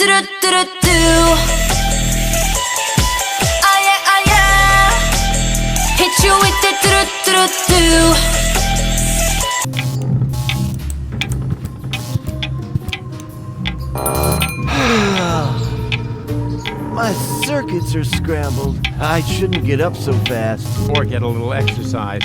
Ah yeah. Hit you with the My circuits are scrambled. I shouldn't get up so fast. Or get a little exercise.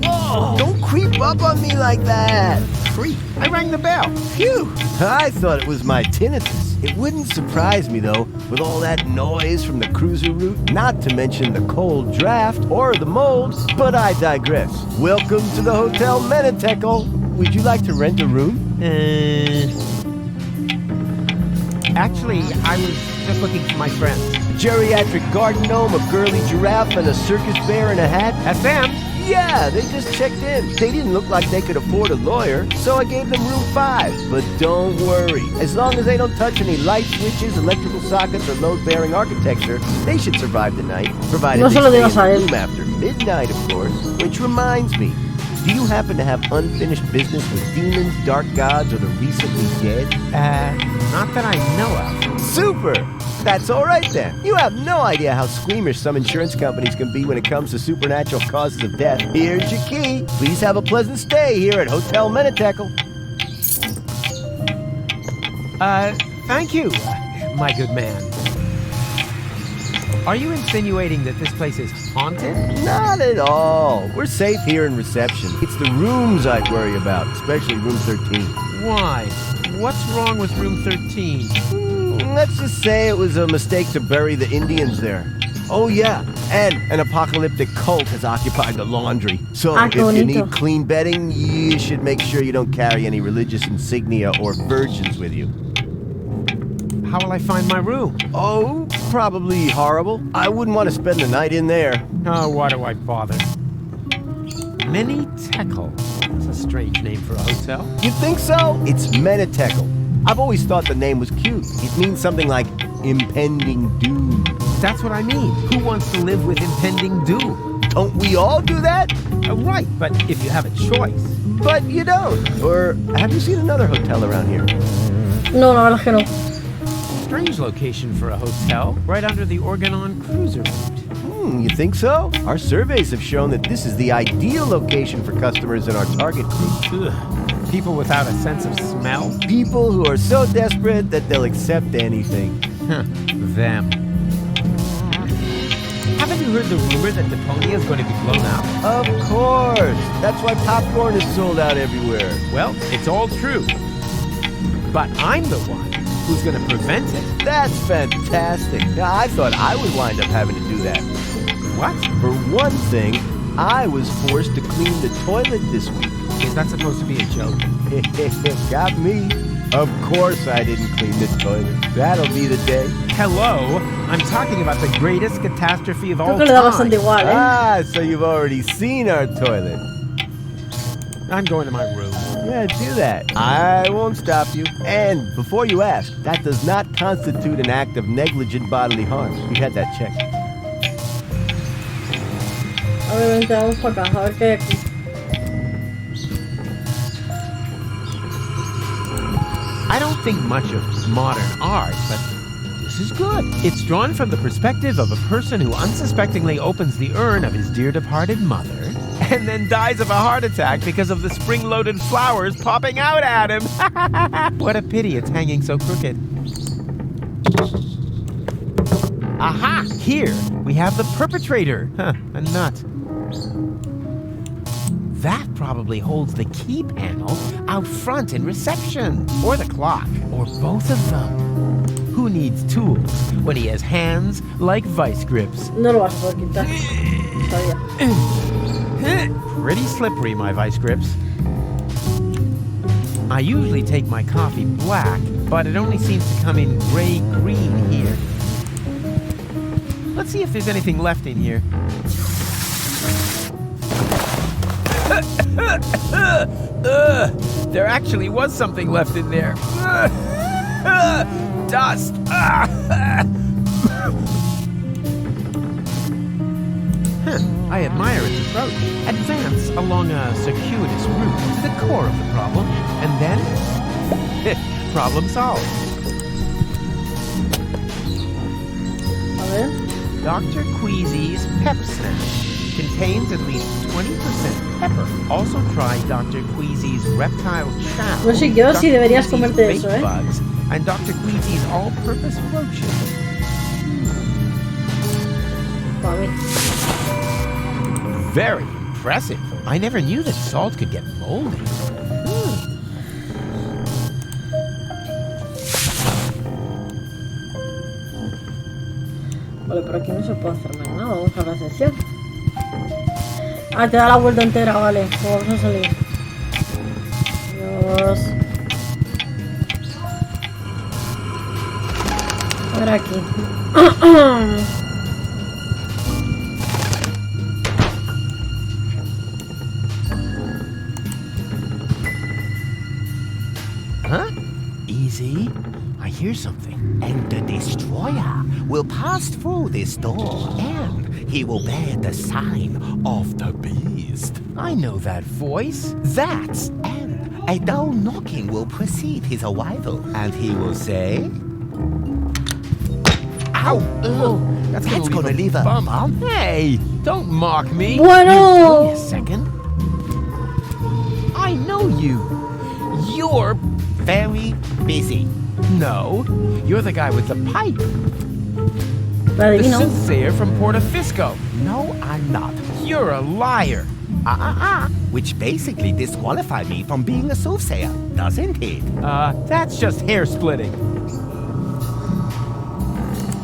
Oh, don't creep up on me like that. Creep. I rang the bell. Phew. I thought it was my tinnitus. It wouldn't surprise me, though, with all that noise from the cruiser route, not to mention the cold draft or the mold. But I digress. Welcome to the Hotel Menetekel. Would you like to rent a room? Actually, I was just looking for my friends. A geriatric garden gnome, a girly giraffe, and a circus bear in a hat? That's them. Yeah, they just checked in. They didn't look like they could afford a lawyer, so I gave them room 5. But don't worry. As long as they don't touch any light switches, electrical sockets, or load-bearing architecture, they should survive the night, provided No they se lo stay digas in a the él. room after midnight, of course. Which reminds me, do you happen to have unfinished business with demons, dark gods, or the recently dead? Not that I know of. Super! That's all right then. You have no idea how squeamish some insurance companies can be when it comes to supernatural causes of death. Here's your key. Please have a pleasant stay here at Hotel Menetekel. Thank you, my good man. Are you insinuating that this place is haunted? Not at all. We're safe here in reception. It's the rooms I'd worry about, especially room 13. Why? What's wrong with room 13? Let's just say it was a mistake to bury the Indians there. Oh yeah, and an apocalyptic cult has occupied the laundry. So Ah, if qué you bonito. need clean bedding, you should make sure you don't carry any religious insignia or virgins with you. How will I find my room? Oh, probably horrible. I wouldn't want to spend the night in there. Oh, why do I bother? Menetekel. That's a strange name for a hotel. You think so? It's Menetekel. I've always thought the name was cute. It means something like impending doom. That's what I mean. Who wants to live with impending doom? Don't we all do that? Right, but if you have a choice. But you don't. Or have you seen another hotel around here? No, la verdad es que no. Strange location for a hotel, right under the Organon cruiser route. You think so? Our surveys have shown that this is the ideal location for customers in our target group. Ugh. People without a sense of smell? People who are so desperate that they'll accept anything. Them. Haven't you heard the rumor that Deponia is going to be blown up? Of course. That's why popcorn is sold out everywhere. Well, it's all true. But I'm the one who's going to prevent it. That's fantastic. Now, I thought I would wind up having to do that. What? For one thing, I was forced to clean the toilet this week. Is that supposed to be a joke? Got me. Of course I didn't clean the toilet. That'll be the day. Hello? I'm talking about the greatest catastrophe of all Creo que le da bastante time. igual, ¿eh? Ah, so you've already seen our toilet. I'm going to my room. Yeah, do that. I won't stop you. And before you ask, that does not constitute an act of negligent bodily harm. We had that checked. A ver, vente, vamos para acá, a ver qué hay aquí. I don't think much of modern art, but this is good. It's drawn from the perspective of a person who unsuspectingly opens the urn of his dear departed mother and then dies of a heart attack because of the spring-loaded flowers popping out at him. What a pity it's hanging so crooked. Aha! Here we have the perpetrator. A nut. That probably holds the key panel out front in reception. Or the clock. Or both of them. Who needs tools when he has hands like vice grips? No lo vas a poder quitar. Todavía. Pretty slippery, my vice grips. I usually take my coffee black, but it only seems to come in gray-green here. Let's see if there's anything left in here. There actually was something left in there. Dust. I admire its approach. Advance along a circuitous route to the core of the problem, and then problem solved. Dr. Queasy's Pep Snack. Contains at least 20% pepper. Also try Dr. Queasy's Reptile Chow. No sé yo si Dr. deberías Queasy's comerte Baked eso, ¿eh? Bugs, and Dr. Queasy's All-Purpose Lotion. Para mí. Very impressive. I never knew that salt could get moldy. Vale, por aquí no se puede hacer más nada. Vamos a la sección. Ah, te da la vuelta entera, vale. Pues vamos a salir. Dios. A ver aquí. Huh? Easy. I hear something. And the destroyer will pass through this door, and he will bear the sign of the beast. I know that voice. That's and a dull knocking will precede his arrival, and he will say, "Ow! That's gonna leave a bump." Hey, don't mock me. Bueno. Wait a second. I know you. You're... Very busy. No, you're the guy with the pipe. La The adivino. soothsayer from Portofisco. No, I'm not. You're a liar. Which basically disqualified me from being a soothsayer, doesn't it? That's just hair splitting.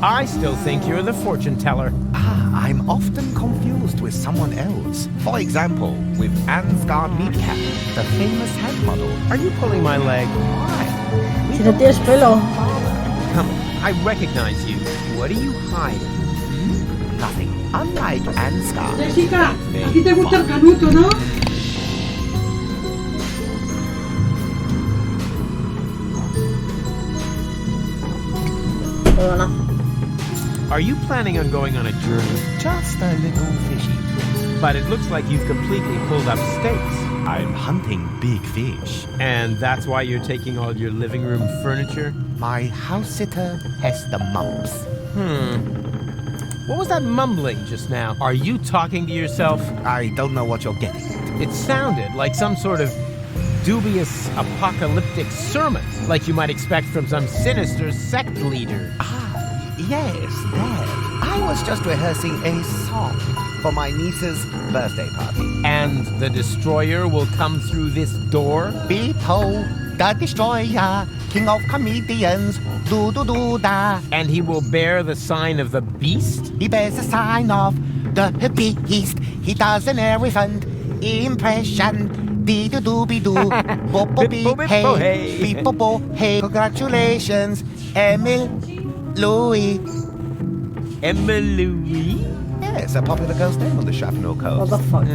I still think you're the fortune teller. I'm often confused with someone else. For example, with Ansgar Meatcap, the famous head model. Are you pulling my leg? Why? Si no tienes pelo. Come on, I recognize you. What are you hiding? Nothing. Unlike Ansgar. Jessica, a ti te gusta el canuto, ¿no? Perdona. Are you planning on going on a journey? Just a little fishy trip. But it looks like you've completely pulled up stakes. I'm hunting big fish. And that's why you're taking all your living room furniture? My house sitter has the mumps. What was that mumbling just now? Are you talking to yourself? I don't know what you're getting at. It sounded like some sort of dubious apocalyptic sermon, like you might expect from some sinister sect leader. Yes, that. I was just rehearsing a song for my niece's birthday party. And the destroyer will come through this door? Behold, the destroyer, king of comedians, do-do-do-da. And he will bear the sign of the beast? He bears a sign of the beast. He does an elephant impression. Dee-do-do-be-do, bo-bo-be-hey, be-bo-bo-hey. Congratulations, Emil Louis. Emily? Yes, a popular girl's name on the Shrapnel What Coast. the fuck?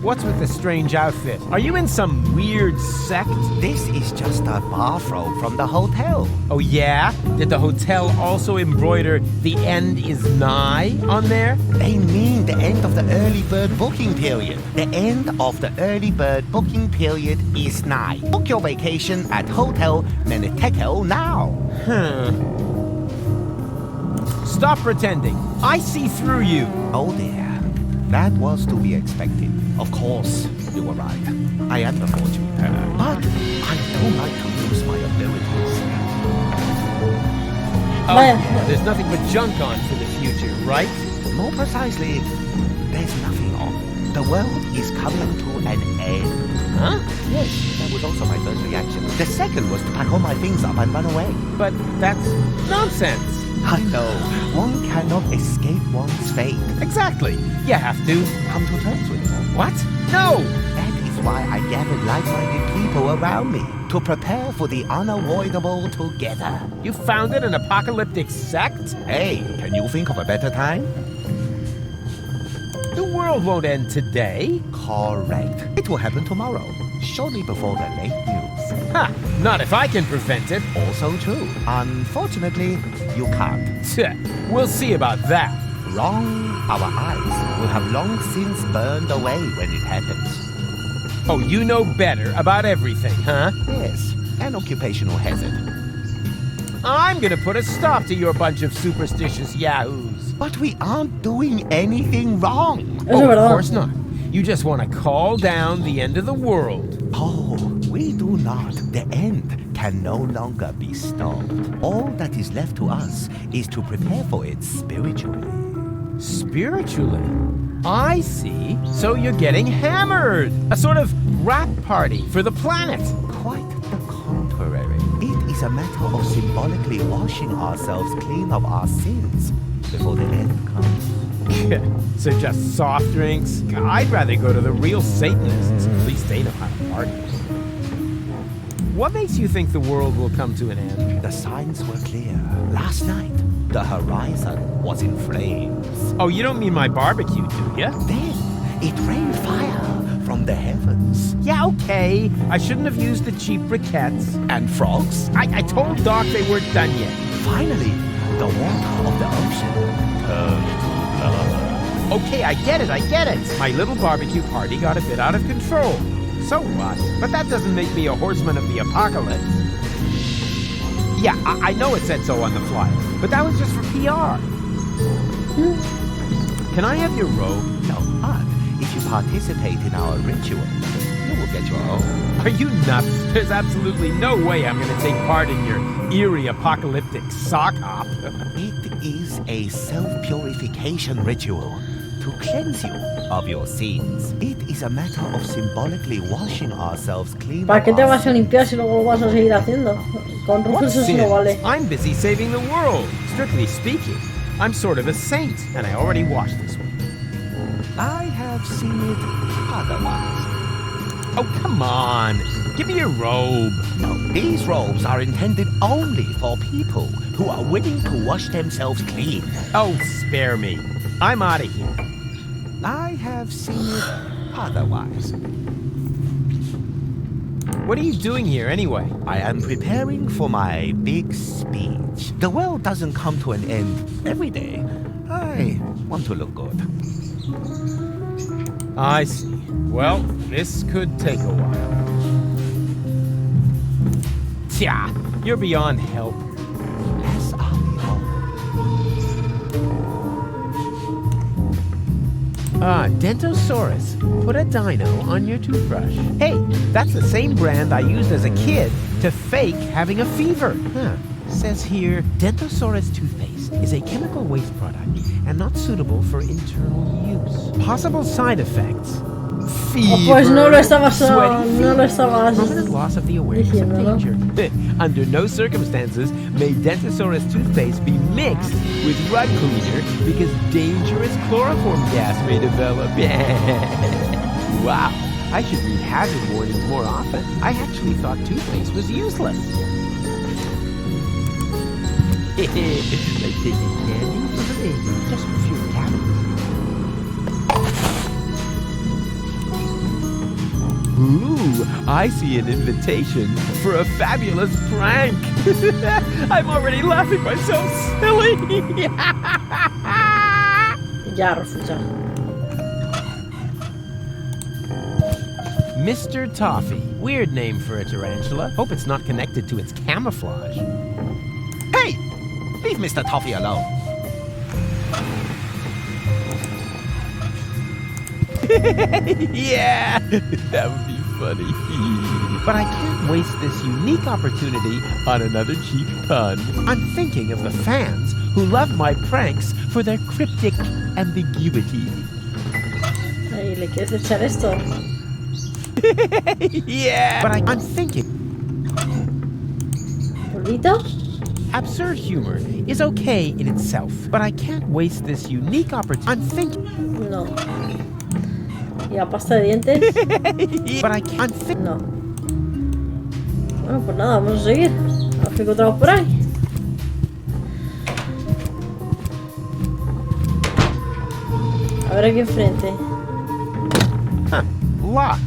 What's with the strange outfit? Are you in some weird sect? This is just a bathrobe from the hotel. Oh yeah? Did the hotel also embroider "The end is nigh" on there? They mean the end of the early bird booking period. The end of the early bird booking period is nigh. Book your vacation at Hotel Menitekel now. Stop pretending. I see through you. Oh dear. That was to be expected. Of course, you were right. I am the fortune teller. But I don't like to lose my abilities. Oh, Well- yeah, there's nothing but junk on for the future, right? More precisely, there's nothing on. The world is coming to an end. Huh? Yes, that was also my first reaction. The second was to pack all my things up and run away. But that's nonsense. I know. One cannot escape one's fate. Exactly. You have to. Come to terms with it. What? No! That is why I gathered like-minded people around me to prepare for the unavoidable together. You founded an apocalyptic sect? Hey, can you think of a better time? The world won't end today. Correct. It will happen tomorrow, shortly before the late news. Ha! Not if I can prevent it. Also true. Unfortunately, you can't. Tch, we'll see about that. Wrong. Our eyes will have long since burned away when it happens. Oh, you know better about everything, huh? Yes, an occupational hazard. I'm gonna put a stop to your bunch of superstitious yahoos. But we aren't doing anything wrong. Eso es Of verdad. course not. You just want to call down the end of the world. Oh, we do not. The end can no longer be stopped. All that is left to us is to prepare for it spiritually. Spiritually? I see. So you're getting hammered. A sort of rap party for the planet. Quite the contrary. It is a matter of symbolically washing ourselves clean of our sins before the end comes. So just soft drinks? I'd rather go to the real Satanists. At least they know how to party. What makes you think the world will come to an end? The signs were clear. Last night, the horizon was in flames. Oh, you don't mean my barbecue, do you? Then it rained fire from the heavens. Yeah, okay. I shouldn't have used the cheap briquettes. And frogs. I told Doc they weren't done yet. Finally, the water of the ocean turned to blood. Okay, I get it. My little barbecue party got a bit out of control. So what? But that doesn't make me a horseman of the apocalypse. Yeah, I know it said so on the flyer, but that was just for PR. Can I have your robe? No, but if you participate in our ritual, you will get your own. Are you nuts? There's absolutely no way I'm going to take part in your eerie apocalyptic sock hop. It is a self-purification ritual to cleanse you of your sins. It is a matter of symbolically washing ourselves clean. ¿Para qué of te our vas a limpiar si luego lo vas a seguir haciendo? Con What rufus eso no sins? vale. I'm busy saving the world. Strictly speaking, I'm sort of a saint, and I already washed this one. I have seen it otherwise. Oh, come on. Give me your robe. No, these robes are intended only for people who are willing to wash themselves clean. Oh, spare me. I'm out of here. I have seen it otherwise. What are you doing here anyway? I am preparing for my big speech. The world doesn't come to an end every day. I want to look good. I see. Well, this could take a while. Tja, you're beyond help. As are we all. Dentosaurus. Put a dino on your toothbrush. Hey, that's the same brand I used as a kid to fake having a fever. Says here, Dentosaurus toothpaste is a chemical waste product and not suitable for internal use. Possible side effects. Fever, Pues no lo estabas, sweaty no lo feet, estabas permanent loss of the awareness of diciendo, ¿no? danger. Under no circumstances may Dentosaurus toothpaste be mixed with rug cleaner because dangerous chloroform gas may develop. Wow, I should read hazard warnings more often. I actually thought toothpaste was useless. Like taking candy from a baby, just for fewer calories. Ooh, I see an invitation for a fabulous prank. I'm already laughing myself silly. Ya, refusa. Mr. Toffee. Weird name for a tarantula. Hope it's not connected to its camouflage. Hey! Leave Mr. Toffee alone. Yeah, that would be funny. But I can't waste this unique opportunity on another cheap pun. I'm thinking of the fans who love my pranks for their cryptic ambiguity. Ahí, ¿le quieres echar esto? Yeah, but I'm thinking ¿Polvito? absurd humor is okay in itself, but I can't waste this unique opportunity. I'm thinking, No. ¿Y la pasta de dientes? but I can't think. No. Bueno, pues nada, vamos a seguir. A ver qué encontramos por ahí. A ver aquí enfrente. Locked.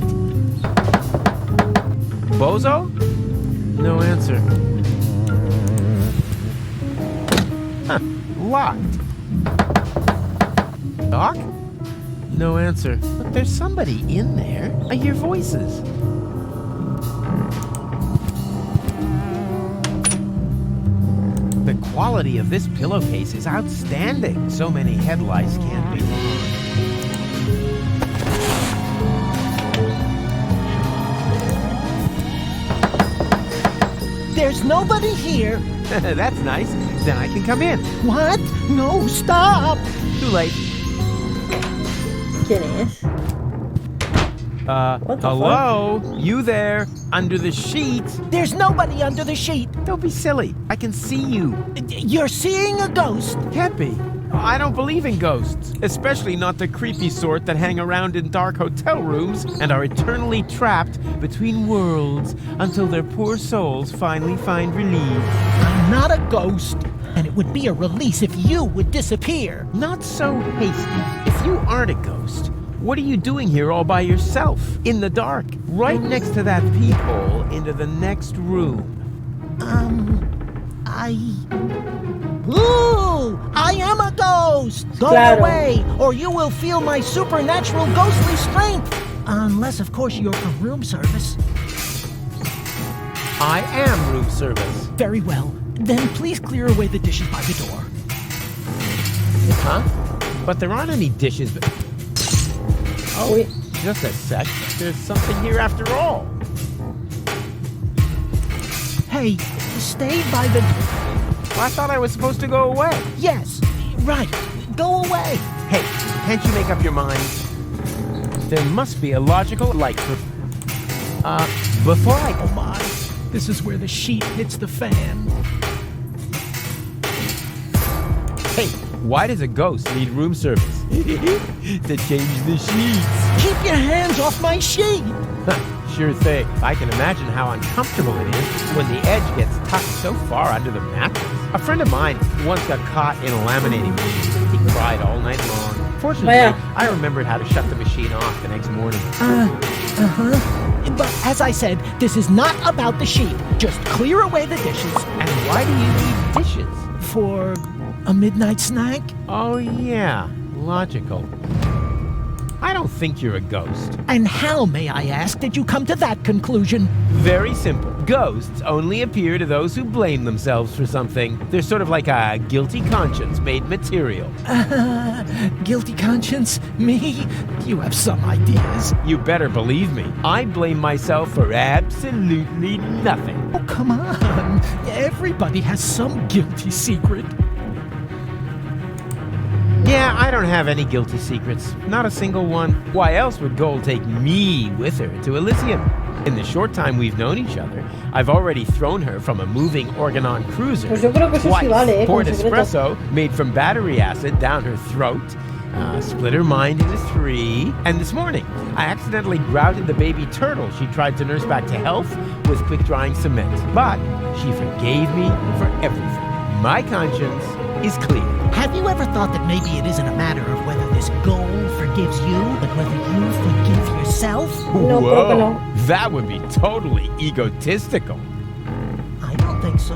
Bozo? No answer. Locked. Doc? No answer. But there's somebody in there. I hear voices. The quality of this pillowcase is outstanding. So many head lice can't be wrong. There's nobody here. That's nice. Then I can come in. What? No, stop. Too late. ¿Quién es? What the Hello? You there? Under the sheet? There's nobody under the sheet. Don't be silly. I can see you. You're seeing a ghost. Can't be. I don't believe in ghosts, especially not the creepy sort that hang around in dark hotel rooms and are eternally trapped between worlds until their poor souls finally find relief. I'm not a ghost, and it would be a release if you would disappear. Not so hasty. If you aren't a ghost, what are you doing here all by yourself, in the dark, right next to that peephole into the next room? Ooh, I am a ghost! Go Claro. away, or you will feel my supernatural ghostly strength! Unless, of course, you're from room service. I am room service. Very well. Then please clear away the dishes by the door. Huh? But there aren't any dishes. Oh, wait. Just a sec. There's something here after all. Hey, stay by the... I thought I was supposed to go away. Yes, right. Go away. Hey, can't you make up your mind? There must be a logical before I Oh my, this is where the sheet hits the fan. Hey, why does a ghost need room service? To change the sheets. Keep your hands off my sheet. Sure thing. I can imagine how uncomfortable it is when the edge gets tucked so far under the mattress. A friend of mine once got caught in a laminating machine. He cried all night long. Fortunately, I remembered how to shut the machine off the next morning. But as I said, this is not about the sheet. Just clear away the dishes. And why do you need dishes? For a midnight snack? Oh, yeah. Logical. I don't think you're a ghost. And how, may I ask, did you come to that conclusion? Very simple. Ghosts only appear to those who blame themselves for something. They're sort of like a guilty conscience made material. Guilty conscience? Me? You have some ideas. You better believe me. I blame myself for absolutely nothing. Oh, come on. Everybody has some guilty secret. Yeah, I don't have any guilty secrets. Not a single one. Why else would Gold take me with her to Elysium? In the short time we've known each other, I've already thrown her from a moving Organon cruiser. Pues yo creo que eso sí vale, poured con secreto. espresso made from battery acid down her throat, split her mind into 3, and this morning, I accidentally grouted the baby turtle she tried to nurse back to health with quick-drying cement. But she forgave me for everything. My conscience is clear. Have you ever thought that maybe it isn't a matter of whether this goal forgives you, but whether you forgive yourself? No, creo que no. That would be totally egotistical. I don't think so.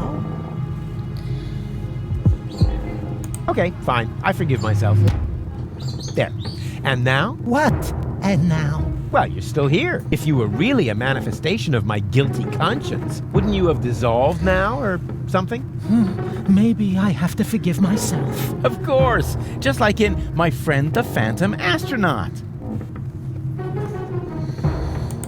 Okay, fine. I forgive myself. There. And now? What? And now? Well, you're still here. If you were really a manifestation of my guilty conscience, wouldn't you have dissolved now or something? Maybe I have to forgive myself. Of course. Just like in My Friend the Phantom Astronaut.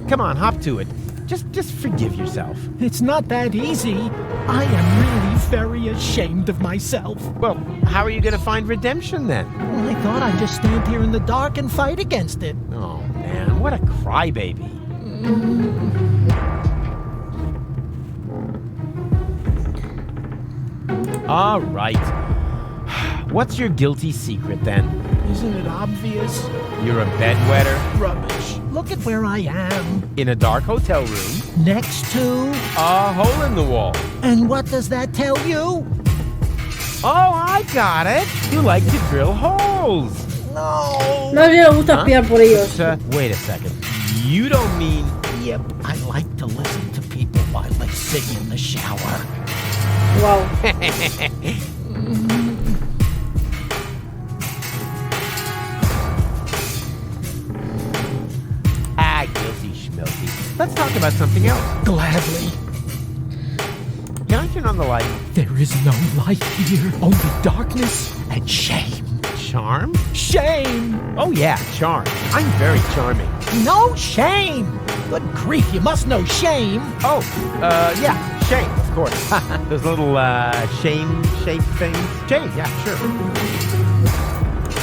Come on, hop to it. Just forgive yourself. It's not that easy. I am really very ashamed of myself. Well, how are you going to find redemption then? Well, I thought I'd just stand here in the dark and fight against it. Oh, man, what a crybaby. All right. What's your guilty secret then? Isn't it obvious? You're a bedwetter Rubbish. Look at where I am. in a dark hotel room, Next to... a hole in the wall. And what does that tell you? Oh, I got it. You like to drill holes. No. No le gusta espiar por ellos. Wait a second. You don't mean... Yep, I like to listen to people while they sing in the shower. Wow. Guilty schmilty. Let's talk about something else. Gladly. Can I turn on the light. There is no light here, only darkness and shame. Charm? Shame! Oh yeah, charm. I'm very charming. No shame! Good grief, you must know shame. Oh, yeah, shame, of course. Those little, shame-shaped things. Shame, yeah, sure.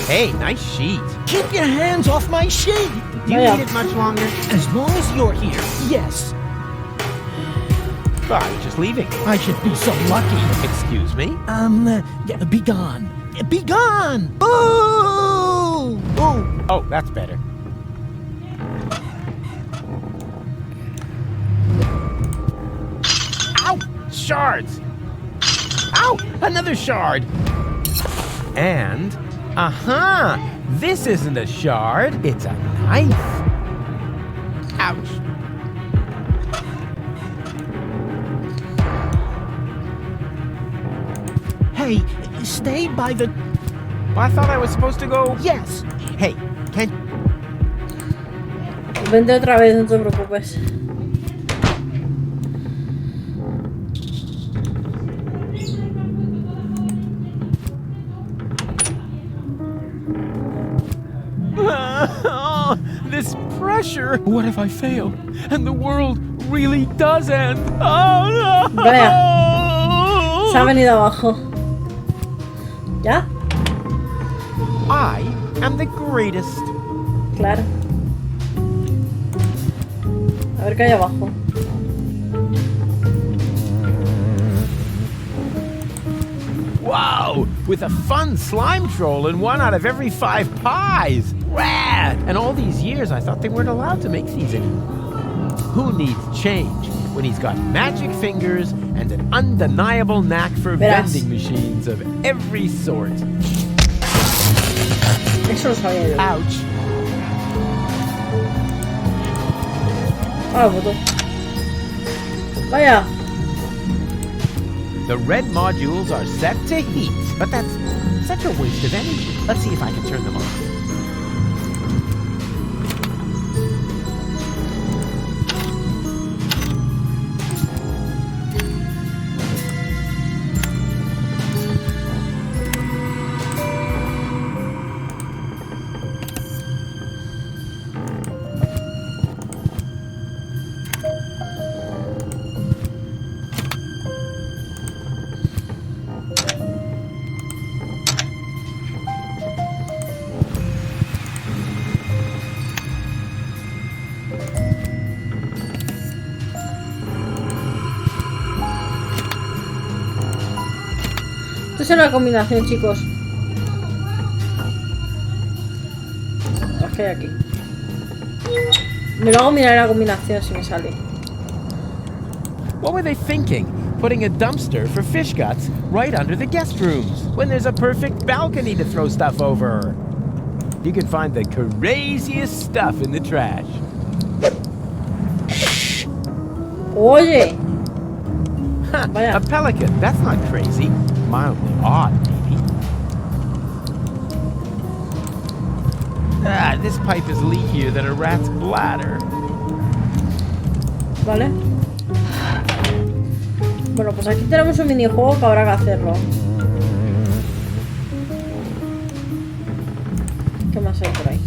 Hey, nice sheet. Keep your hands off my sheet! Do you need it much longer? As long as you're here, yes. Oh, I was just leaving. I should be so lucky. Excuse me? Yeah, be gone. Be gone! Boo! Boo! Oh, that's better. Ow! Shards! Ow! Another shard! And, this isn't a shard, it's a knife. Ouch. Hey, stay by the... I thought I was supposed to go... Yes. Hey, can... Vente otra vez, no te preocupes. This pressure. What if I fail and the world really does end? Oh no! Vaya. Se ha venido abajo. ¿Ya? I am the greatest. Claro. A ver qué hay abajo. Wow! With a fun slime troll in 1 out of every 5 pies! Rad! And all these years I thought they weren't allowed to make these anymore. Who needs change when he's got magic fingers and an undeniable knack for vending machines of every sort? Eso lo sabía yo. Ouch! Ah, botón. Vaya. The red modules are set to heat, but that's such a waste of energy. Let's see if I can turn them on. Esto es una combinación, chicos. ¿Qué hay aquí? Me lo hago mirar la combinación si me sale. What were they thinking? Putting a dumpster for fish guts right under the guest rooms when there's a perfect balcony to throw stuff over. You can find the craziest stuff in the trash. Oye. Huh, Vaya. a pelican. That's not crazy. Mildly odd, maybe. Ah, this pipe is leakier than a rat's bladder. Vale. Bueno, pues aquí tenemos un minijuego que habrá que hacerlo. ¿Qué más hay por ahí?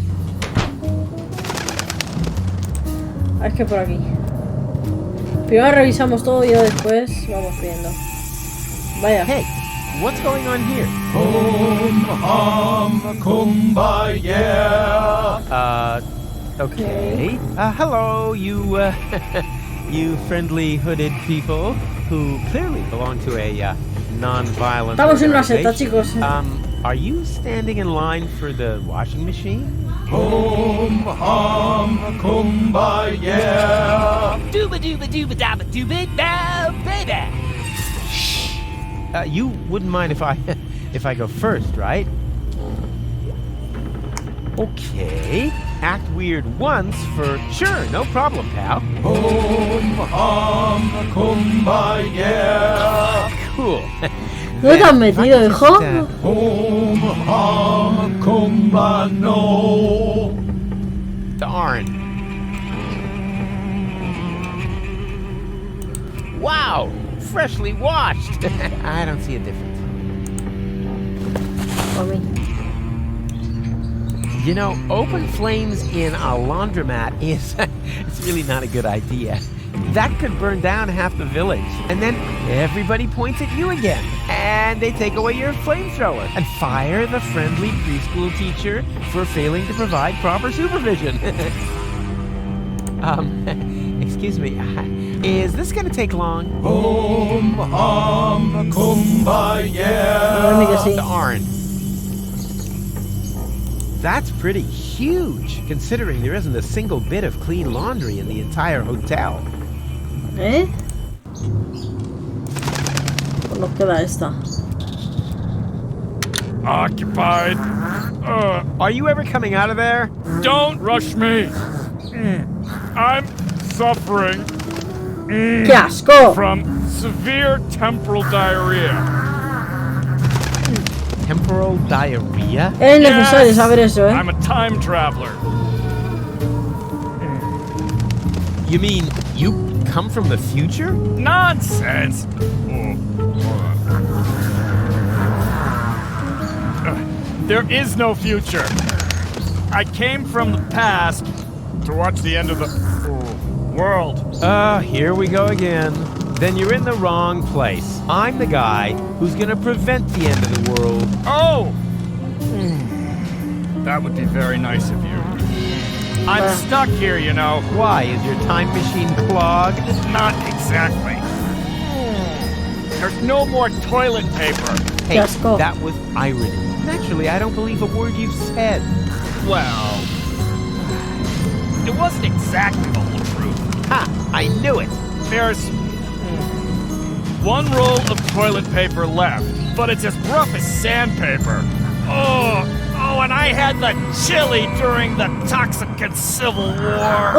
Ah, es que por aquí. Primero revisamos todo y después vamos viendo. Vaya. Hey, what's going on here? Kumbaya. Okay. Hello, you, you friendly hooded people who clearly belong to a, non-violent Estamos en una secta, organization. chicos. Are you standing in line for the washing machine? Kumbaya. Dooba dooba dooba dabba dooba da baby. You wouldn't mind if I, if I go first, right? Okay. Act weird once for sure, no problem, pal. Kumbaya. Cool. ¿Dónde te has metido, hijo? Kumbano. Darn. Wow! freshly washed. I don't see a difference. For me. You know, open flames in a laundromat is it's really not a good idea. That could burn down half the village. And then everybody points at you again. And they take away your flamethrower and fire the friendly preschool teacher for failing to provide proper supervision. Excuse me. Is this gonna take long? Boom, kumbaya. Let me go see. Darn. That's pretty huge, considering there isn't a single bit of clean laundry in the entire hotel. ¿Eh? Pues nos queda esta. Occupied. Are you ever coming out of there? Don't rush me. I'm suffering ¡Qué asco! from severe temporal diarrhea. Temporal diarrhea? Es necesario saber eso, ¿eh? I'm a time traveler. You mean you come from the future? Nonsense. There is no future. I came from the past to watch the end of the world. Here we go again. Then you're in the wrong place. I'm the guy who's gonna prevent the end of the world. Oh! That would be very nice of you. I'm stuck here, you know. Why? Is your time machine clogged? Not exactly. There's no more toilet paper. Hey, Just go. that was irony. Actually, I don't believe a word you've said. Well, it wasn't exactly the whole truth. Ha! I knew it! There's one roll of toilet paper left, but it's as rough as sandpaper. Oh, and I had the chili during the Toxicant Civil War.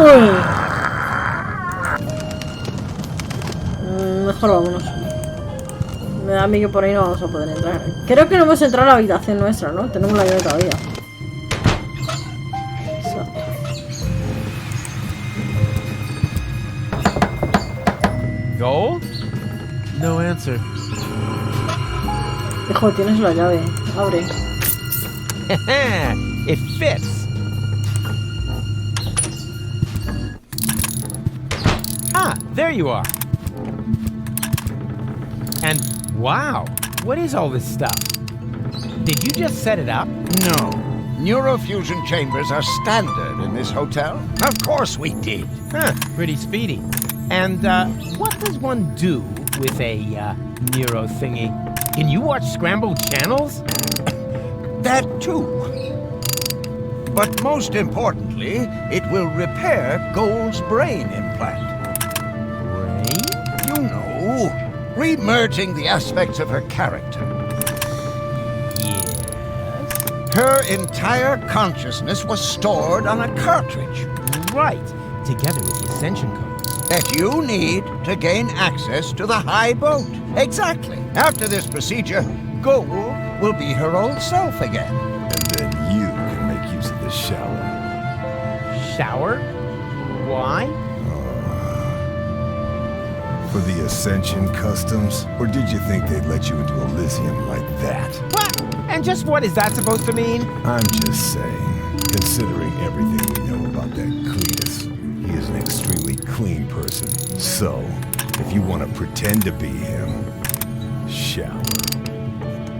Mejor vámonos. Me da a mí que por ahí no vamos a poder entrar. Creo que no hemos entrado a la habitación nuestra, ¿no? Tenemos la llave todavía. Exacto. Gold? No answer. Hijo, tienes la llave. Abre. It fits. Ah, there you are. And wow, what is all this stuff? Did you just set it up? No. Neurofusion chambers are standard in this hotel. Of course we did. Huh, pretty speedy. And what does one do with a neuro thingy? Can you watch scrambled channels? That too. But most importantly, it will repair Gold's brain implant. Brain? You know, re-merging the aspects of her character. Yes. Her entire consciousness was stored on a cartridge Right, together with the Ascension code. that you need to gain access to the high boat. Exactly. After this procedure, Gold will be her old self again. And then you can make use of the shower. Shower? Why? For the Ascension customs? Or did you think they'd let you into Elysium like that? What? And just what is that supposed to mean? I'm just saying, considering everything we know about that Cletus, he is an extremely clean person. So, if you want to pretend to be him, shower.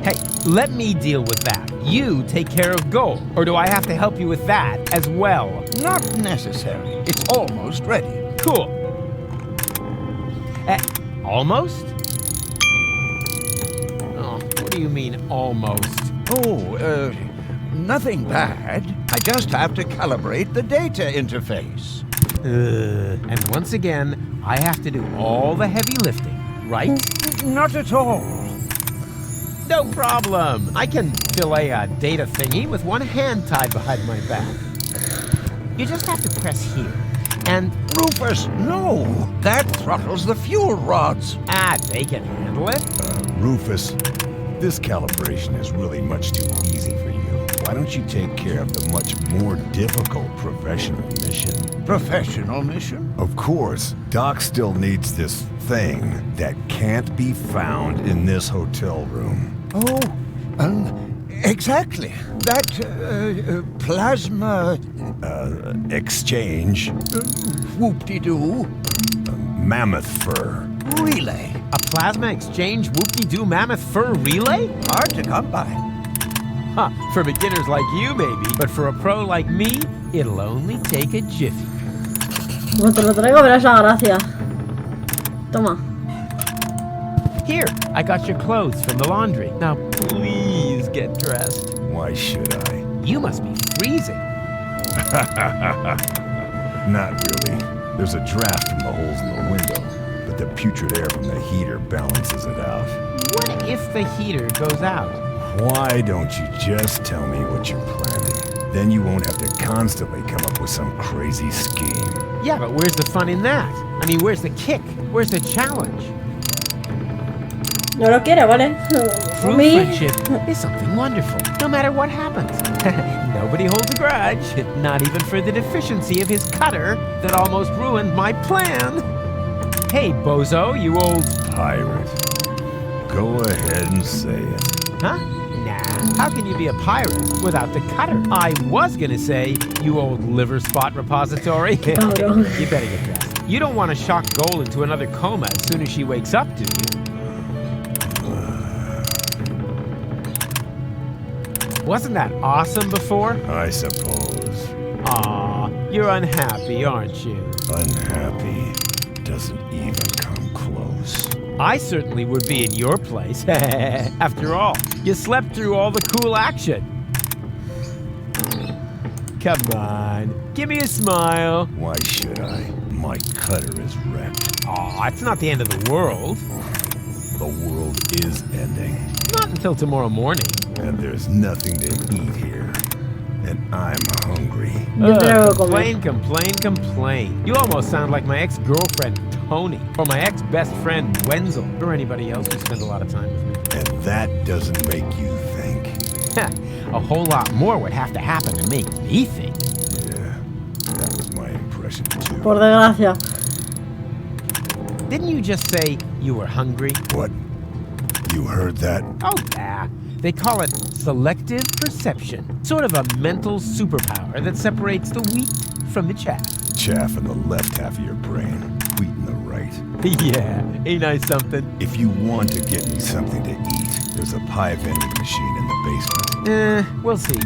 Hey, let me deal with that. You take care of Gold. Or do I have to help you with that as well? Not necessary. It's almost ready. Cool. Almost? Oh, what do you mean, almost? Oh, nothing bad. I just have to calibrate the data interface. And once again, I have to do all the heavy lifting, right? Not at all. No problem. I can fillet a data thingy with one hand tied behind my back. You just have to press here. And Rufus, no! That throttles the fuel rods. they can handle it. Rufus, this calibration is really much too easy for you. Why don't you take care of the much more difficult professional mission? Professional mission? Of course, Doc still needs this thing that can't be found in this hotel room. Oh, exactly. That plasma Exchange. whoop-de-doo Mammoth fur. relay. A plasma exchange whoop-de-doo mammoth fur relay? Hard to come by. Huh, for beginners like you maybe, but for a pro like me, it'll only take a jiffy. Como te lo traigo, verás la gracia. Toma. Here, I got your clothes from the laundry. Now please get dressed. Why should I? You must be freezing. Not really. There's a draft from the holes in the window, but the putrid air from the heater balances it out. What if the heater goes out? Why don't you just tell me what you're planning? Then you won't have to constantly come up with some crazy scheme. Yeah, but where's the fun in that? I mean, where's the kick? Where's the challenge? No lo quiere, ¿vale? True Me. friendship is something wonderful, no matter what happens. Nobody holds a grudge, not even for the deficiency of his cutter that almost ruined my plan. Hey, bozo, you old... Pirate. Go ahead and say it. Huh? Nah, how can you be a pirate without the cutter? I was gonna say, you old liver spot repository. Cabrón. You better get dressed. You don't want to shock Goal into another coma as soon as she wakes up, do you? Wasn't that awesome before? I suppose. Aw, you're unhappy, aren't you? Unhappy doesn't even come close. I certainly would be in your place. After all, you slept through all the cool action. Come on, give me a smile. Why should I? My cutter is wrecked. Aw, it's not the end of the world. The world is ending, Not until tomorrow morning. and there's nothing to eat here. And I'm hungry. Yo quiero comer. Complain. You almost sound like my ex-girlfriend, Tony, or my ex-best friend, Wenzel, or anybody else who spent a lot of time with me. And that doesn't make you think. A whole lot more would have to happen to make me think. Yeah, that was my impression too. Por desgracia. Didn't you just say you were hungry? What? You heard that? Oh, yeah. They call it selective perception. Sort of a mental superpower that separates the wheat from the chaff. Chaff in the left half of your brain, wheat in the right. Yeah, ain't I something? If you want to get me something to eat, there's a pie vending machine in the basement. We'll see.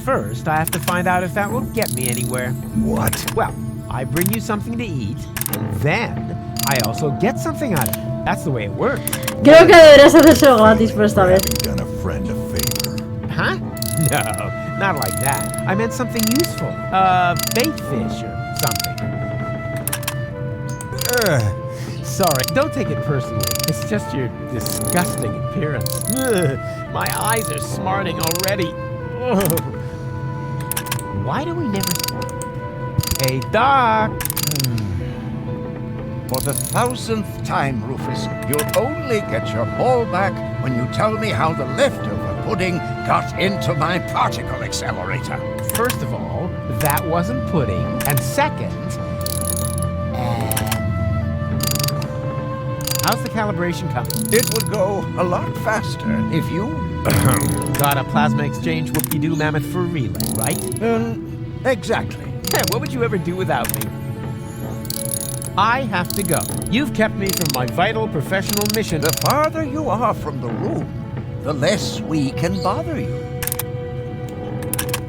First, I have to find out if that will get me anywhere. What? Well, I bring you something to eat, and then I also get something out of it. That's the way it works. Creo que deberías hacérselo gratis por esta vez. Having done a friend a favor. Huh? No, not like that. I meant something useful. Bait fish or something. Sorry, don't take it personally. It's just your disgusting appearance. My eyes are smarting already. Ugh. Why do we never... Hey, Doc! For the 1000th time, Rufus, you'll only get your ball back when you tell me how the leftover pudding got into my particle accelerator. First of all, that wasn't pudding. And second... how's the calibration coming? It would go a lot faster if you... Got a plasma exchange whoop-de-doo mammoth fur relay, right? Exactly. What would you ever do without me? I have to go. You've kept me from my vital professional mission. The farther you are from the room, the less we can bother you.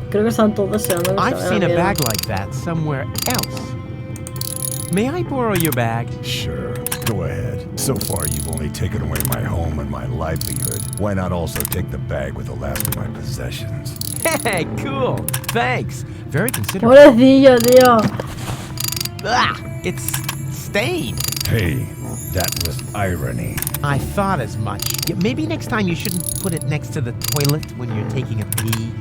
Creo que están todos deseando que I've se seen vea a bien. bag like that somewhere else. May I borrow your bag? Sure, go ahead. So far, you've only taken away my home and my livelihood. Why not also take the bag with the last of my possessions? Hey, cool. Thanks. Very considerate. Pobrecillo, tío. Ah, it's stained. Hey, that was irony. I thought as much. Yeah, maybe next time you shouldn't put it next to the toilet when you're taking a pee.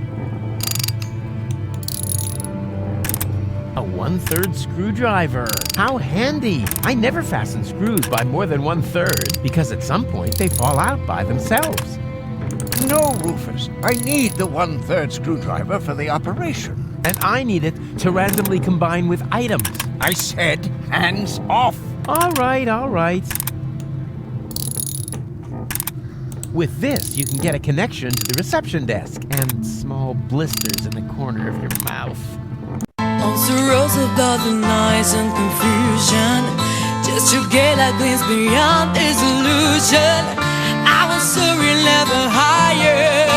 A 1/3 screwdriver. How handy. I never fasten screws by more than 1/3 because at some point they fall out by themselves. No, Rufus. I need the 1/3 screwdriver for the operation. And I need it to randomly combine with items. I said hands off. All right, all right. With this, you can get a connection to the reception desk and small blisters in the corner of your mouth. Also rose above the noise and confusion, just to get a glimpse beyond this illusion. I was soaring level higher.